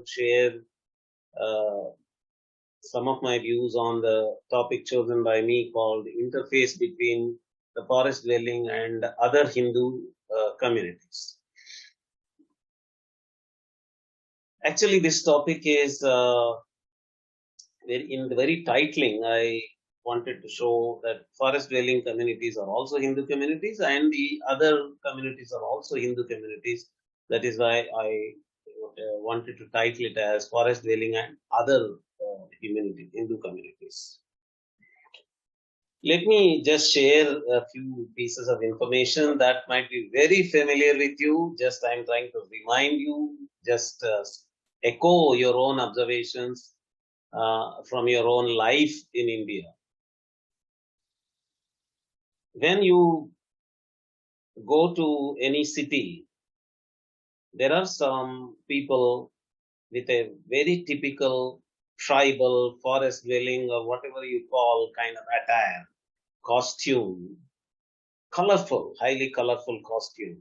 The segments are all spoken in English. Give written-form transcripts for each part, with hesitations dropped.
share uh, some of my views on the topic chosen by me called interface between the forest dwelling and other Hindu communities. Actually, this topic is in the very titling. I wanted to show that forest dwelling communities are also Hindu communities and the other communities are also Hindu communities. That is why I wanted to title it as forest dwelling and other Hindu communities. Let me just share a few pieces of information that might be very familiar with you. Just I'm trying to remind you, just echo your own observations from your own life in India. When you go to any city, there are some people with a very typical tribal forest dwelling or whatever you call kind of attire, costume, colorful, highly colorful costume.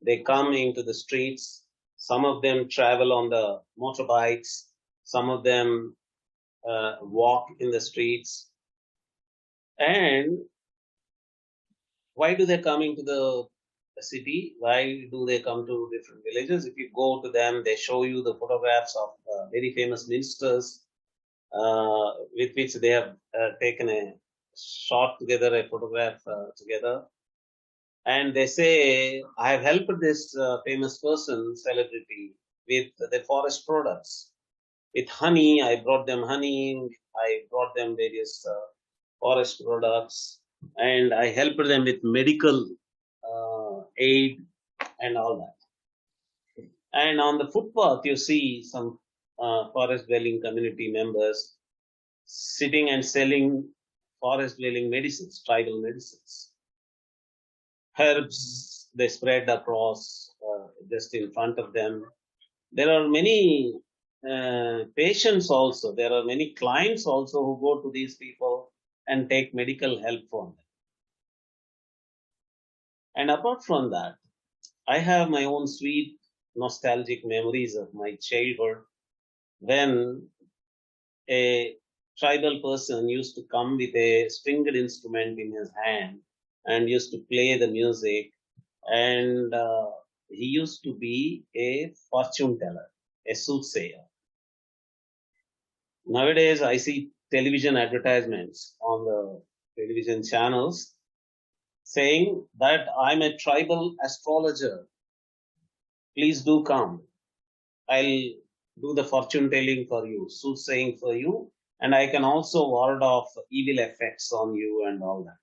They come into the streets. Some of them travel on the motorbikes. Some of them walk in the streets. And why do they come into the city? Why do they come to different villages? If you go to them, they show you the photographs of very famous ministers with which they have taken a shot together, a photograph together. And they say, I have helped this famous person, celebrity, with the forest products. With honey, I brought them honey, I brought them various forest products, and I helped them with medical aid and all that. And on the footpath, you see some forest dwelling community members sitting and selling forest dwelling medicines, tribal medicines. Herbs they spread across just in front of them. There are many patients also. There are many clients also who go to these people and take medical help from them. And apart from that, I have my own sweet nostalgic memories of my childhood when a tribal person used to come with a stringed instrument in his hand and used to play the music, and he used to be a fortune teller, a soothsayer. Nowadays, I see television advertisements on the television channels saying that I'm a tribal astrologer. Please do come. I'll do the fortune telling for you, soothsaying for you, and I can also ward off evil effects on you and all that.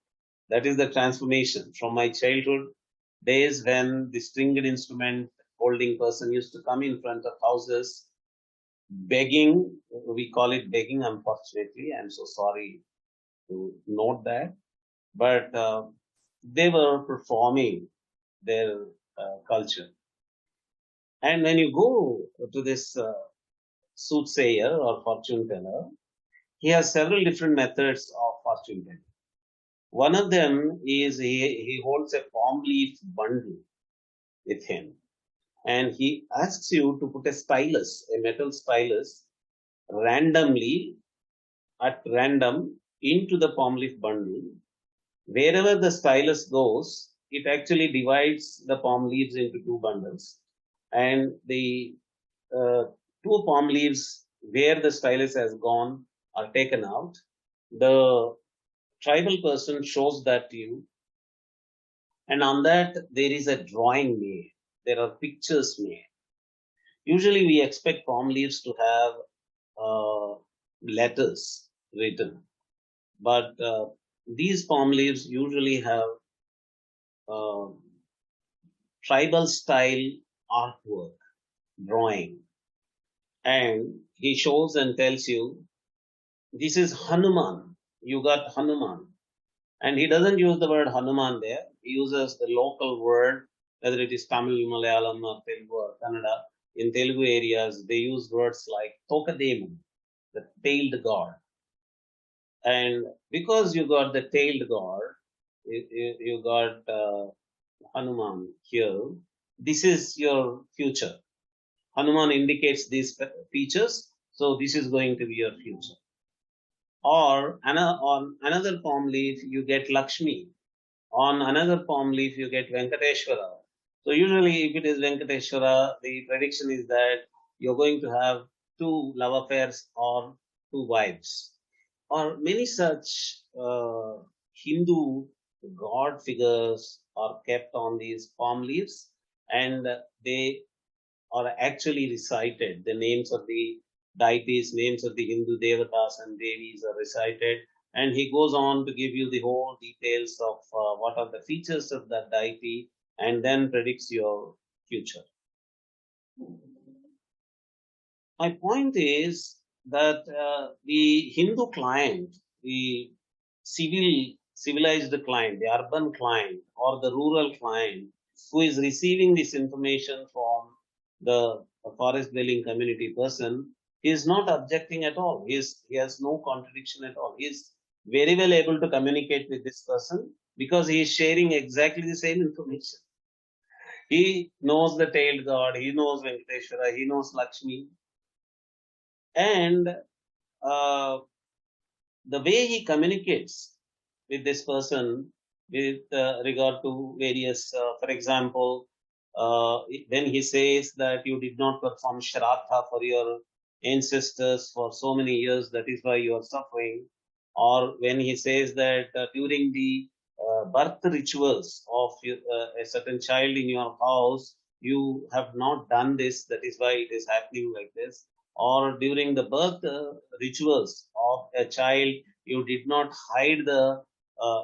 That is the transformation from my childhood days when the stringed instrument holding person used to come in front of houses begging. We call it begging, unfortunately. I'm so sorry to note that. But they were performing their culture. And when you go to this soothsayer or fortune teller, he has several different methods of fortune telling. One of them is he holds a palm leaf bundle with him, and he asks you to put a stylus, a metal stylus, randomly at random into the palm leaf bundle. Wherever the stylus goes, it actually divides the palm leaves into two bundles, and the two palm leaves where the stylus has gone are taken out. The tribal person shows that to you, and on that there is a drawing made. There are pictures made. Usually we expect palm leaves to have letters written, but these palm leaves usually have uh, tribal style artwork, drawing, and he shows and tells you, this is Hanuman. You got Hanuman. And he doesn't use the word Hanuman there. He uses the local word, whether it is Tamil, Malayalam, or Telugu, or Kannada. In Telugu areas, they use words like Tokademu, the tailed god. And because you got the tailed god, you got Hanuman here, this is your future. Hanuman indicates these features, so this is going to be your future. Or on another palm leaf, you get Lakshmi. On another palm leaf, you get Venkateshwara. So usually, if it is Venkateshwara, the prediction is that you're going to have two love affairs or two wives, or many such Hindu god figures are kept on these palm leaves, and they are actually recited. The names of the deities, names of the Hindu devatas and devis are recited, and he goes on to give you the whole details of what are the features of that deity, and then predicts your future. My point is that the Hindu client, the civilized client, the urban client, or the rural client who is receiving this information from the forest dwelling community person is not objecting at all. He has no contradiction at all. He is very well able to communicate with this person because he is sharing exactly the same information. He knows the tailed god, he knows Venkateshwara, he knows Lakshmi, and uh, the way he communicates with this person with regard to various, for example, when he says that you did not perform shraddha for your ancestors for so many years, that is why you are suffering, or when he says that during the birth rituals of a certain child in your house, you have not done this, that is why it is happening like this, or during the birth rituals of a child, you did not hide the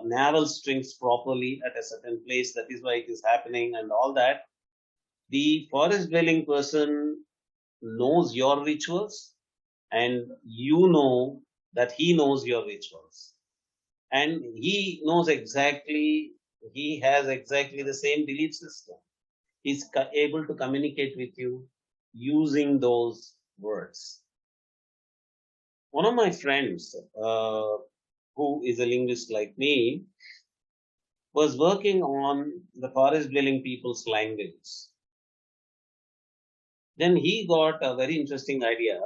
navel strings properly at a certain place, that is why it is happening, and all that. The forest dwelling person knows your rituals, and you know that he knows your rituals, and he knows exactly, he has exactly the same belief system. He's able to communicate with you using those words. One of my friends, who is a linguist like me, was working on the forest dwelling people's language. Then he got a very interesting idea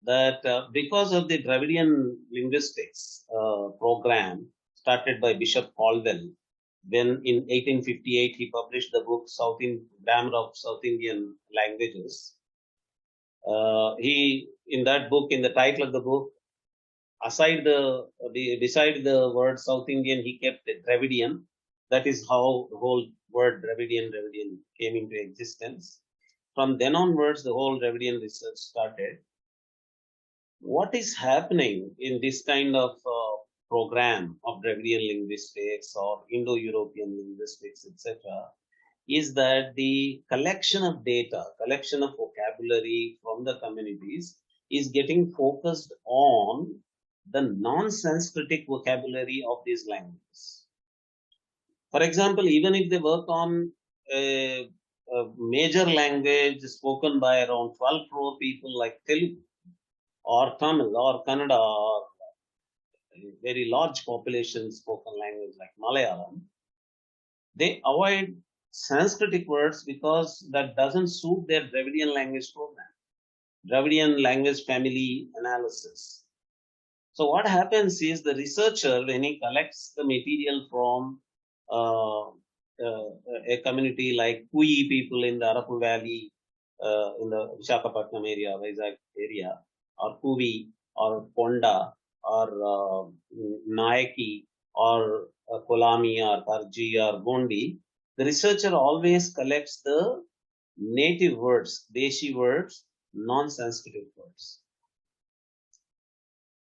that because of the Dravidian linguistics program started by Bishop Caldwell, when in 1858 he published the book Grammar of South Indian Languages. He, in that book, in the title of the book, beside the word South Indian, he kept the Dravidian. That is how the whole word Dravidian came into existence. From then onwards, the whole Dravidian research started. What is happening in this kind of program of Dravidian linguistics or Indo-European linguistics, etc., is that the collection of data, collection of vocabulary from the communities is getting focused on the non-Sanskritic vocabulary of these languages. For example, even if they work on a major language spoken by around 12 crore people like Telugu or Tamil or Kannada or a very large population spoken language like Malayalam, they avoid Sanskritic words because that doesn't suit their Dravidian language program, Dravidian language family analysis. So what happens is the researcher, when he collects the material from a community like Kui people in the Araku Valley, in the Visakhapatnam area, Vizag area, or Kuvi, or Ponda, or Naiki, or Kolami, or Tarji, or Gondi, the researcher always collects the native words, Deshi words, non-Sanskrit words.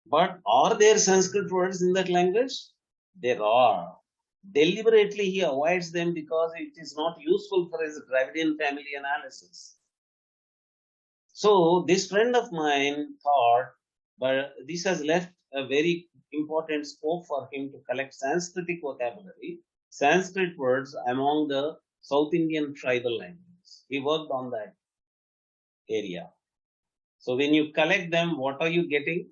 But are there Sanskrit words in that language? There are. Deliberately he avoids them because it is not useful for his Dravidian family analysis. So this friend of mine thought, but this has left a very important scope for him to collect Sanskritic vocabulary, Sanskrit words among the South Indian tribal languages. He worked on that area. So when you collect them, what are you getting?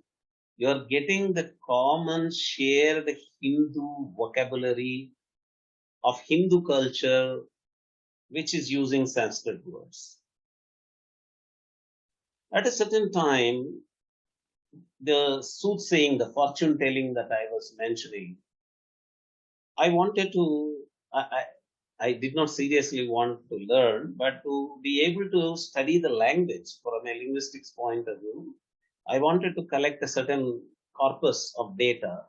You are getting the common shared Hindu vocabulary of Hindu culture, which is using Sanskrit words. At a certain time, the soothsaying, the fortune telling that I was mentioning, I wanted to, I did not seriously want to learn, but to be able to study the language from a linguistics point of view, I wanted to collect a certain corpus of data.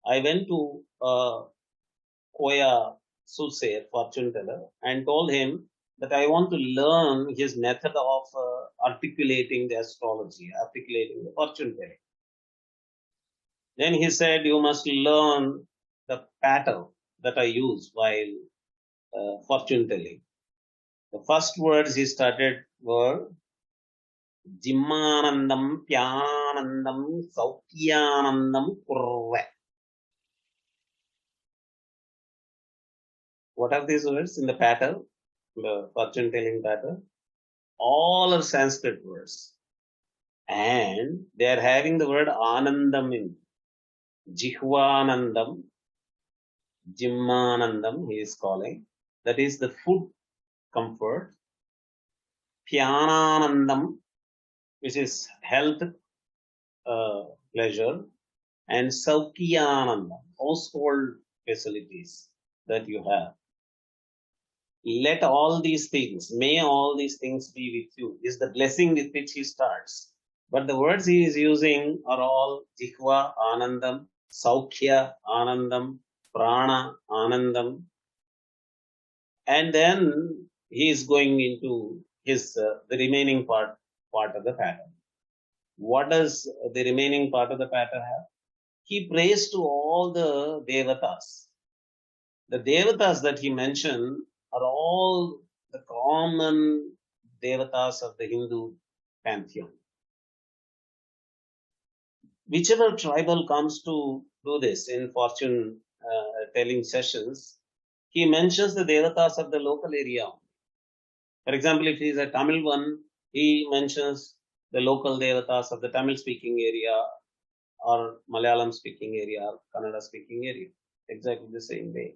I went to Koya soothsayer, fortune teller, and told him that I want to learn his method of articulating the astrology, articulating the fortune telling. Then he said, you must learn the pattern that I use while fortune telling. The first words he started were Jimmanandam, Pyanandam, Saukyanandam, Kurve. What are these words in the pattern, the fortune telling pattern? All are Sanskrit words. And they are having the word Anandam in Jihvanandam, Jimmanandam, he is calling. That is the food comfort. Pyananandam, which is health, pleasure, and Saukyanandam, household facilities that you have. Let all these things, may all these things be with you, is the blessing with which he starts. But the words he is using are all Jihva Anandam, Saukhya Anandam, Prana Anandam. And then he is going into his the remaining part of the pattern. What does the remaining part of the pattern have? He prays to all the devatas. The devatas that he mentioned are all the common devatas of the Hindu pantheon. Whichever tribal comes to do this in fortune telling sessions, he mentions the devatas of the local area. For example, if he is a Tamil one, he mentions the local devatas of the Tamil speaking area or Malayalam speaking area or Kannada speaking area. Exactly the same way.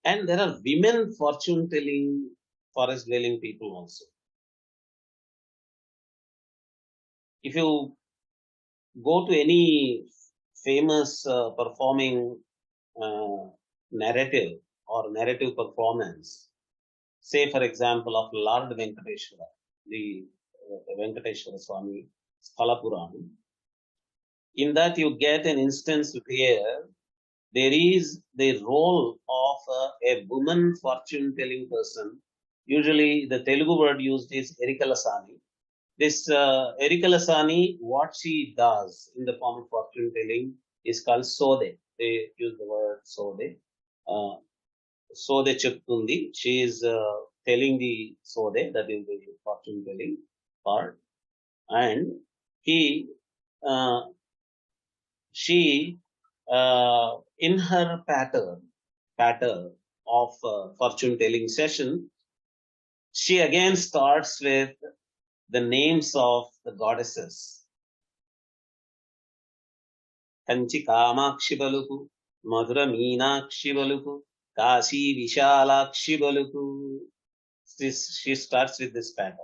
And there are women fortune telling forest dwelling people also. If you go to any famous performing narrative or narrative performance, say for example of Lord Venkateshwara, the Venkateshwara Swami Sthalapurana, in that you get an instance where there is the role of a woman fortune telling person. Usually the Telugu word used is Erikalasani. This Erikalasani, what she does in the form of fortune telling is called Sode. They use the word Sode. Sode Cheptundi. She is telling the Sode, that is the fortune telling part. And he, she, in her pattern of fortune telling session, she again starts with the names of the goddesses. Kanchi Kamakshi Baluku, Madhura Meenakshi Baluku, Kashi Vishalakshi Baluku. She starts with this pattern.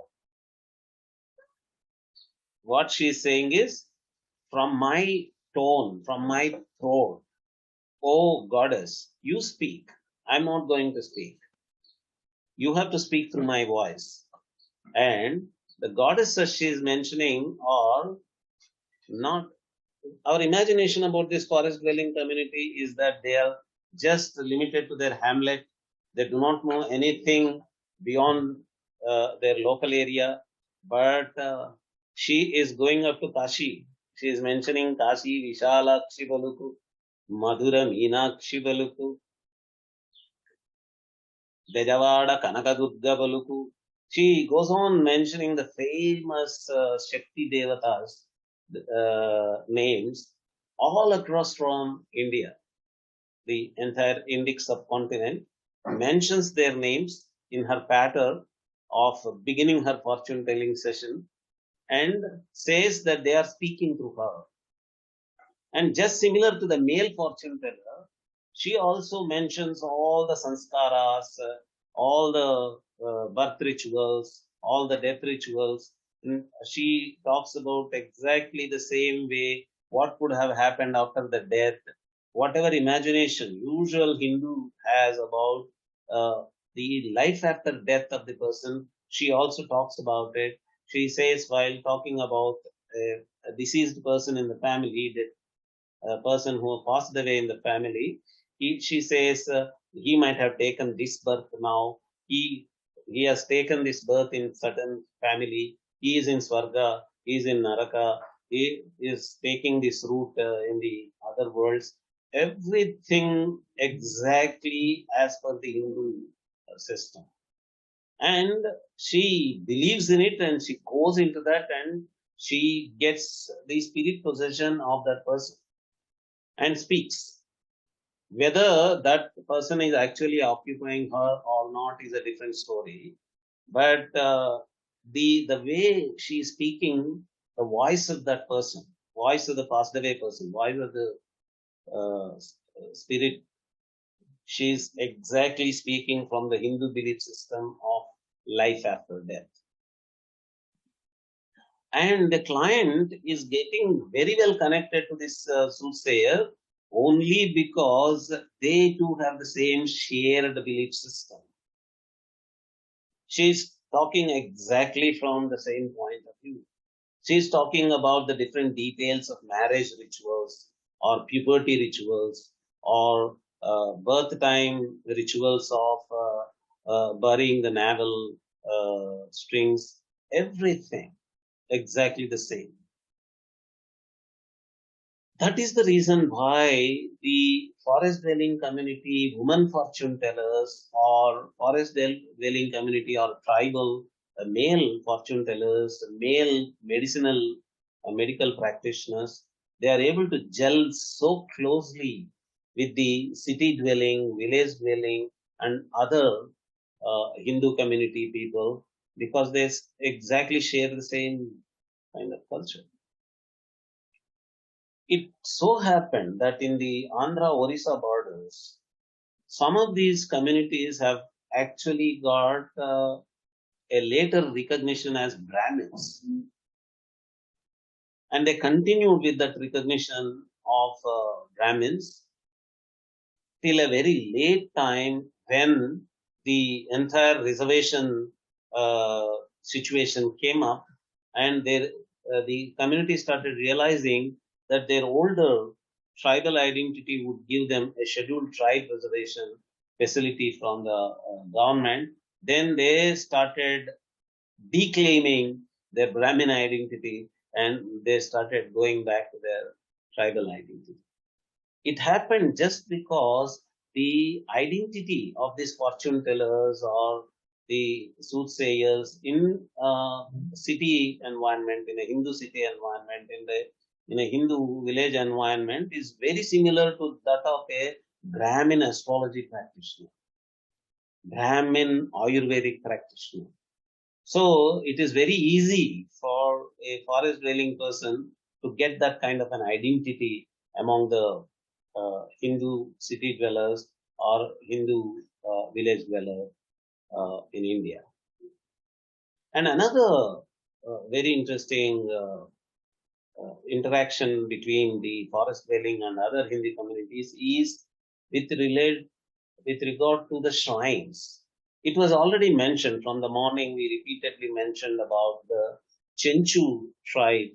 What she is saying is, from my tone, from my throat, oh goddess, you speak. I'm not going to speak. You have to speak through my voice. And the goddesses she is mentioning are not, our imagination about this forest dwelling community is that they are just limited to their hamlet. They do not know anything beyond their local area. But she is going up to Kashi. She is mentioning Kashi Vishalakshi Baluku, Madhura Meenakshi Baluku, Bejavada Kanakadurga Baluku. She goes on mentioning the famous Shakti Devatas names all across from India. The entire Indic subcontinent mentions their names in her pattern of beginning her fortune telling session and says that they are speaking through her. And just similar to the male fortune teller, she also mentions all the sanskaras, all the birth rituals, all the death rituals. She talks about exactly the same way what would have happened after the death, whatever imagination usual Hindu has about the life after death of the person. She also talks about it. She says while talking about a deceased person in the family, a person who passed away in the family, she says he might have taken this birth now. He he has taken this birth in certain family. He is in Swarga. He is in Naraka. He is taking this route in the other worlds. Everything exactly as per the Hindu system. And she believes in it and she goes into that and she gets the spirit possession of that person and speaks. Whether that person is actually occupying her or not is a different story. But the way she is speaking, the voice of that person, voice of the passed away person, voice of the spirit, she is exactly speaking from the Hindu belief system of life after death. And the client is getting very well connected to this soothsayer only because they too have the same shared belief system. She's talking exactly from the same point of view. She's talking about the different details of marriage rituals or puberty rituals or birth time rituals of burying the navel strings, everything exactly the same. That is the reason why the forest dwelling community, women fortune tellers, or forest dwelling community, or tribal male fortune tellers, male medical practitioners, they are able to gel so closely with the city dwelling, village dwelling, and other Hindu community people because they exactly share the same kind of culture. It so happened that in the Andhra Orissa borders, some of these communities have actually got a later recognition as Brahmins, and they continued with that recognition of Brahmins till a very late time when the entire reservation uh, situation came up, and the community started realizing that their older tribal identity would give them a scheduled tribe reservation facility from the government. Then they started declaiming their Brahmin identity and they started going back to their tribal identity. It happened just because the identity of these fortune tellers or the soothsayers in a city environment, in a Hindu city environment, in a Hindu village environment is very similar to that of a Brahmin astrology practitioner, Brahmin Ayurvedic practitioner. So it is very easy for a forest dwelling person to get that kind of an identity among the Hindu city dwellers or Hindu village dweller in India. And another very interesting interaction between the forest dwelling and other Hindu communities is with with regard to the shrines. It was already mentioned from the morning. We repeatedly mentioned about the Chenchu tribe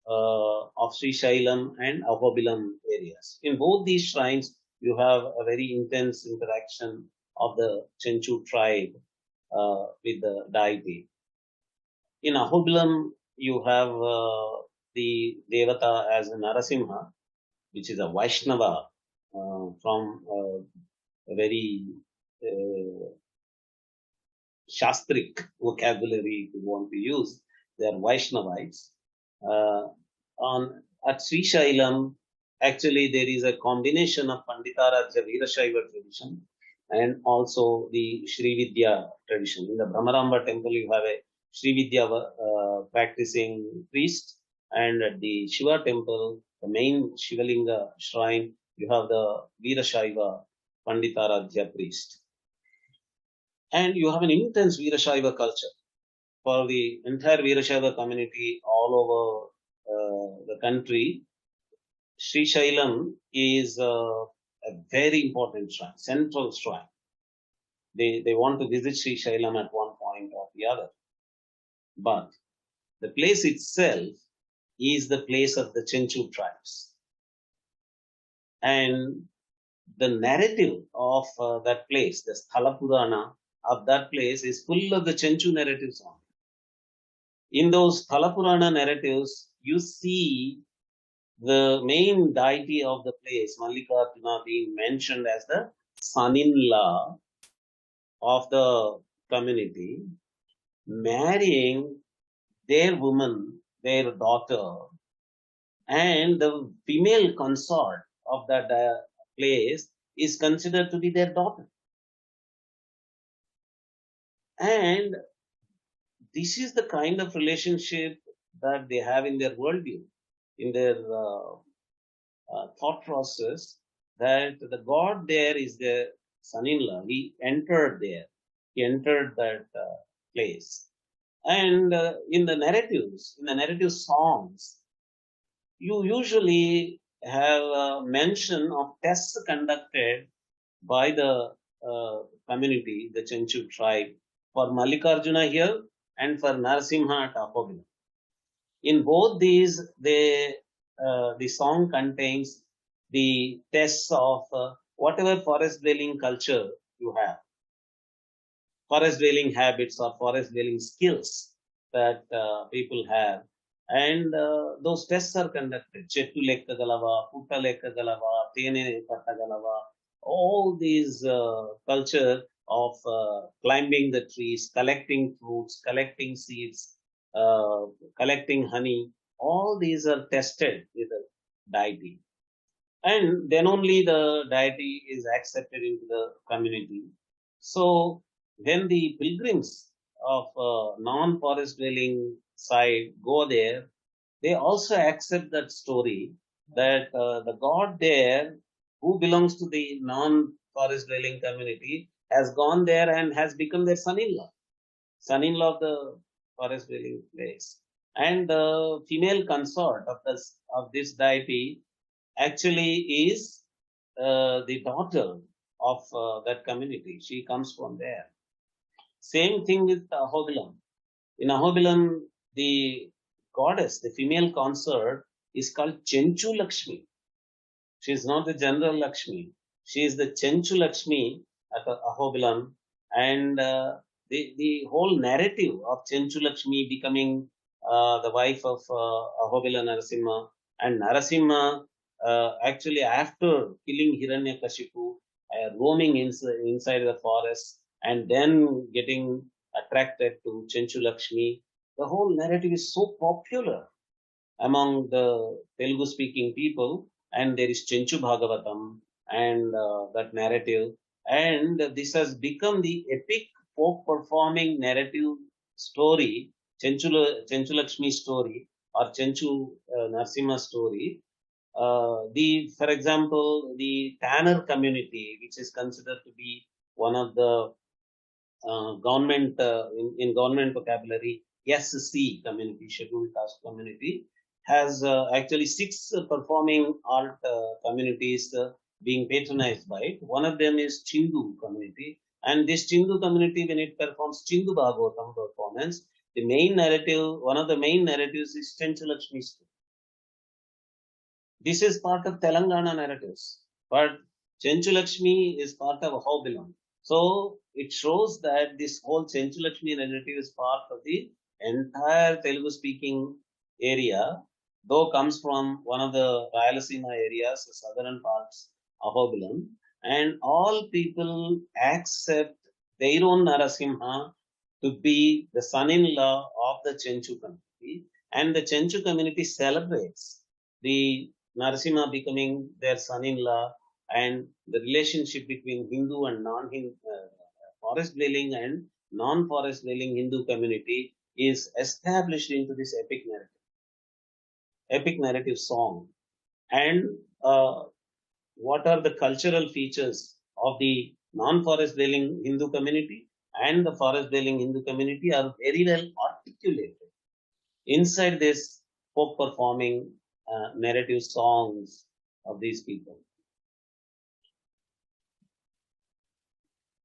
of Sri Shailam and Ahobilam areas. In both these shrines, you have a very intense interaction of the Chenchu tribe with the deity. In Ahobilam, you have the Devata as a Narasimha, which is a Vaishnava from a very Shastric vocabulary if you want to use. They are Vaishnavites. Uh, at Sri Shailam, actually there is a combination of Panditarajya Veerashaiva tradition and also the Sri Vidya tradition. In the Brahmaramba temple, you have a Sri Vidya practicing priest, and at the Shiva temple, the main Shivalinga shrine, you have the Veerashaiva Panditarajya priest. And you have an intense Veerashaiva culture. for the entire Veerashaiva community all over the country, Sri Shailam is a very important shrine, central shrine. They want to visit Sri Shailam at one point or the other. But the place itself is the place of the Chenchu tribes. And the narrative of that place, the Sthala Purana of that place, is full of the Chenchu narratives on. In those Sthala Purana narratives, you see the main deity of the place, Mallikarjuna, being mentioned as the son-in-law of the community, marrying their woman, their daughter, and the female consort of that place is considered to be their daughter. And this is the kind of relationship that they have in their worldview, in their thought process, that the God there is their son-in-law. He entered there. He entered that place. And in the narrative songs, you usually have a mention of tests conducted by the community, the Chenchu tribe, for Mallikarjuna here and for Narasimha at Ahobilam. In both these, the song contains the tests of whatever forest dwelling culture you have, forest dwelling habits or forest dwelling skills that people have. And those tests are conducted. Chettu lekkagalava, putta lekkagalava, tene pattagalava, all these culture of climbing the trees, collecting fruits, collecting seeds, collecting honey, all these are tested with the deity. And then only the deity is accepted into the community. So when the pilgrims of non-forest dwelling side go there, they also accept that story that the God there, who belongs to the non-forest dwelling community, has gone there and has become their son-in-law of the forest dwelling place. And the female consort of this deity actually is the daughter of that community. She comes from there. Same thing with Ahobilam. In Ahobilam, the goddess, the female consort, is called Chenchu Lakshmi. She is not the general Lakshmi. She is the Chenchu Lakshmi at Ahobilam. And the whole narrative of Chenchu Lakshmi becoming the wife of Ahobila Narasimha, and Narasimha actually after killing Hiranyakashipu, roaming inside the forest and then getting attracted to Chenchu Lakshmi. The whole narrative is so popular among the Telugu speaking people, and there is Chenchu Bhagavatam and that narrative, and this has become the epic folk performing narrative story, Chenchu Lakshmi story or Chenchu Narasimha story. For example, the Tanner community, which is considered to be one of the government in government vocabulary, SC community, scheduled caste community, has actually 6 performing art communities being patronized by it. One of them is Chindu community, and this Chindu community, when it performs Chindu Bhagavatam performance, the main narrative, one of the main narratives is Chenchu Lakshmi story. This is part of Telangana narratives, but Chenchu Lakshmi is part of Ahobilam. So it shows that this whole Chenchu Lakshmi narrative is part of the entire Telugu speaking area, though comes from one of the Rayalaseema areas, the southern parts of Ahobilam, and all people accept their own Narasimha to be the son-in-law of the Chenchu community, and the Chenchu community celebrates the Narasimha becoming their son-in-law, and the relationship between Hindu and non-Hindu, forest dwelling and non-forest dwelling Hindu community is established into this epic narrative song. And what are the cultural features of the non-forest dwelling Hindu community and the forest dwelling Hindu community are very well articulated inside this folk performing narrative songs of these people.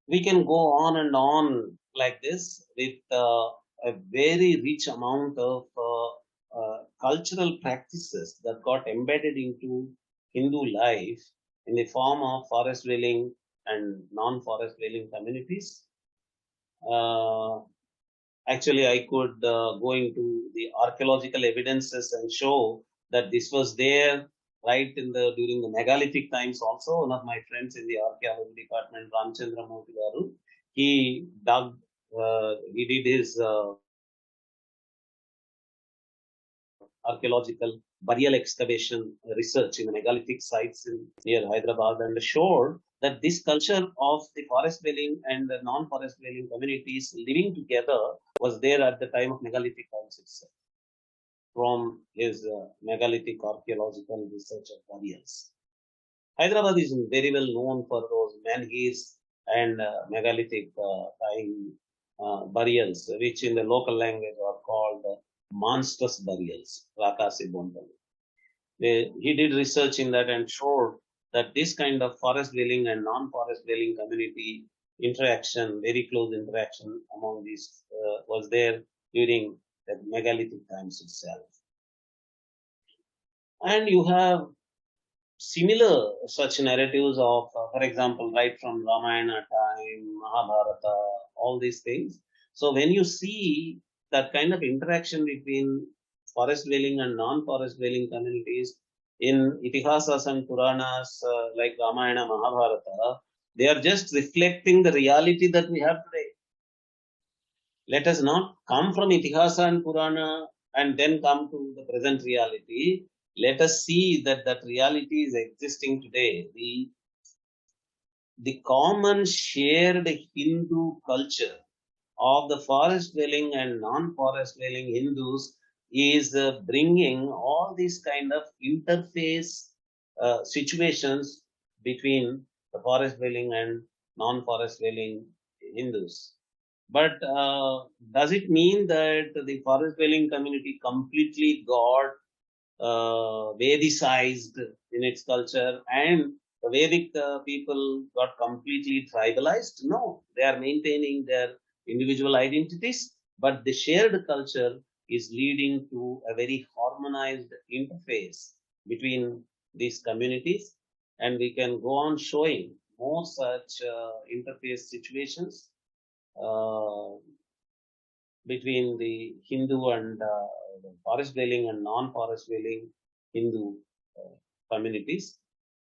We can go on and on like this with a very rich amount of cultural practices that got embedded into Hindu life in the form of forest dwelling and non-forest dwelling communities. Actually, I could go into the archaeological evidences and show that this was there right in the during the megalithic times. Also, one of my friends in the archaeology department, Ramchandra Murthy garu, he dug, he did his archaeological burial excavation research in the megalithic sites near Hyderabad, and showed that this culture of the forest dwelling and the non-forest dwelling communities living together was there at the time of megalithic times itself, from his megalithic archaeological research of burials. Hyderabad is very well known for those menhirs and megalithic time burials, which in the local language are called monstrous burials, Rakasi Bondal. He did research in that and showed that this kind of forest dwelling and non-forest dwelling community interaction, very close interaction among these, was there during the megalithic times itself. And you have similar such narratives of, for example, right from Ramayana time, Mahabharata, all these things. So when you see that kind of interaction between forest dwelling and non-forest dwelling communities in Itihasas and Puranas like Ramayana, Mahabharata, they are just reflecting the reality that we have today. Let us not come from Itihasa and Purana and then come to the present reality. Let us see that that reality is existing today. The common shared Hindu culture of the forest dwelling and non-forest dwelling Hindus is bringing all these kind of interface situations between the forest dwelling and non-forest dwelling Hindus. But does it mean that the forest dwelling community completely got Vedicized in its culture and the Vedic people got completely tribalized? No, they are maintaining their individual identities, but the shared culture is leading to a very harmonized interface between these communities, and we can go on showing more such interface situations between the Hindu and forest dwelling and non-forest dwelling Hindu communities.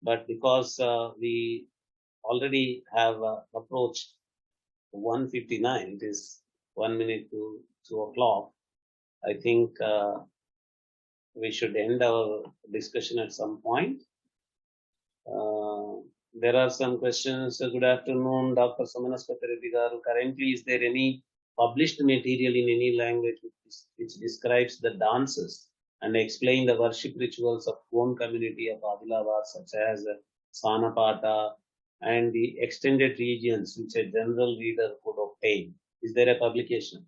But because we already have approached 1:59, it is 1 minute to 2 o'clock, I think we should end our discussion at some point. There are some questions. Good afternoon, Dr. Samanaspati Reddy garu. Currently, is there any published material in any language which describes the dances and explain the worship rituals of one community of Adilabad, such as Sanapata and the extended regions which a general reader could obtain? Is there a publication?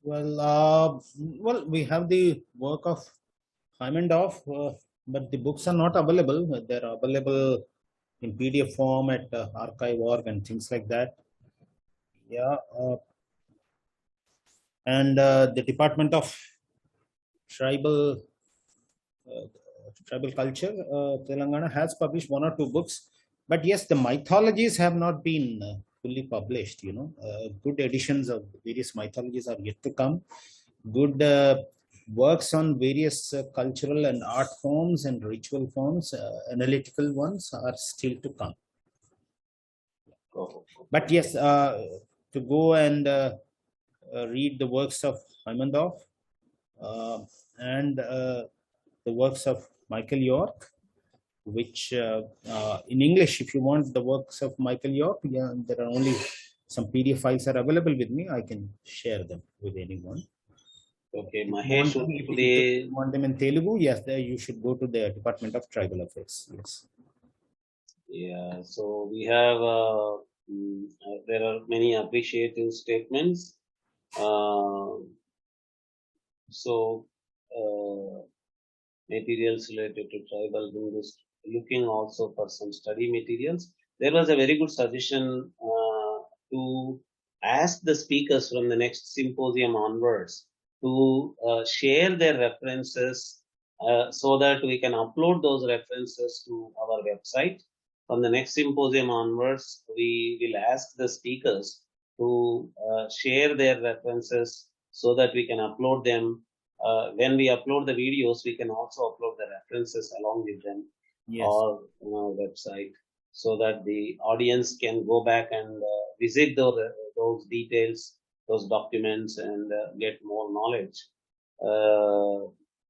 Well, we have the work of Heimendorf, but the books are not available. They're available in PDF form at archive.org and things like that. Yeah. And the Department of Tribal Culture, Telangana, has published 1 or 2 books. But yes, the mythologies have not been fully published. Good editions of various mythologies are yet to come. Good works on various cultural and art forms and ritual forms, analytical ones, are still to come. But yes, to go and read the works of Heimendorf and the works of Michael York, which in English, if you want the works of Michael York, yeah, there are only some PDF files are available with me. I can share them with anyone. Okay, Mahesh, if you want them in Telugu, yes, there you should go to the Department of Tribal Affairs. Yes. Yeah, so we have there are many appreciative statements So, materials related to tribal Hindus, looking also for some study materials. There was a very good suggestion to ask the speakers from the next symposium onwards to share their references so that we can upload those references to our website. From the next symposium onwards, we will ask the speakers to share their references so that we can upload them. When we upload the videos, we can also upload the references along with them Yes. or on our website so that the audience can go back and visit those details, those documents, and get more knowledge.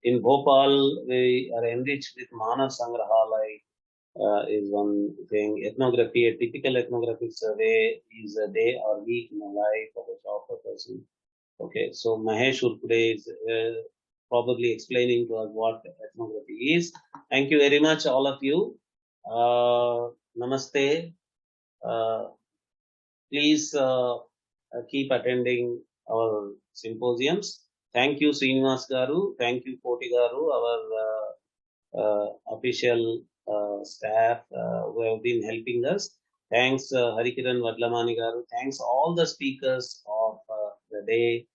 In Bhopal, we are enriched with Manav Sangrahalaya is one thing. Ethnography, a typical ethnographic survey is a day or week in the life of a shopper person. Okay, so Mahesh Urkude is probably explaining to us what ethnography is. Thank you very much, all of you. Namaste. Uh, please keep attending our symposiums. Thank you, Srinivas Garu. Thank you, Koti Garu, our official staff who have been helping us. Thanks, Harikiran Vadlamani Garu. Thanks, all the speakers of the day.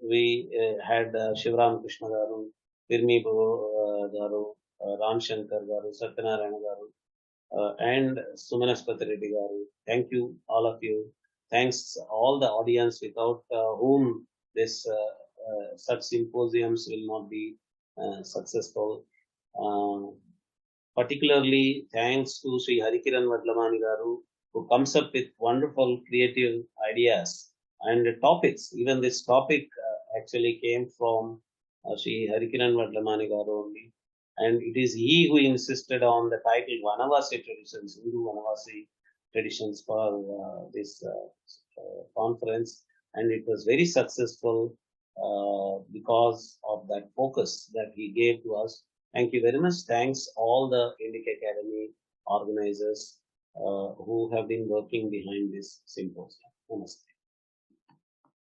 We had Shivram Krishna Garu, Pirmi Garu, Ram Shankar Garu, Satyanarayana Garu, and Sumanaspati Reddy Garu. Thank you, all of you. Thanks, all the audience without whom this such symposiums will not be successful. Particularly thanks to Sri Harikiran Vadlamani Garu, who comes up with wonderful creative ideas and topics. Even this topic actually came from Sri Harikiran Vadlamani Garu only. And it is he who insisted on the title Vanavasi traditions, Hindu Vanavasi traditions for this conference. And it was very successful because of that focus that he gave to us. Thank you very much. Thanks all the INDICA Academy organizers who have been working behind this symposium. Namaste.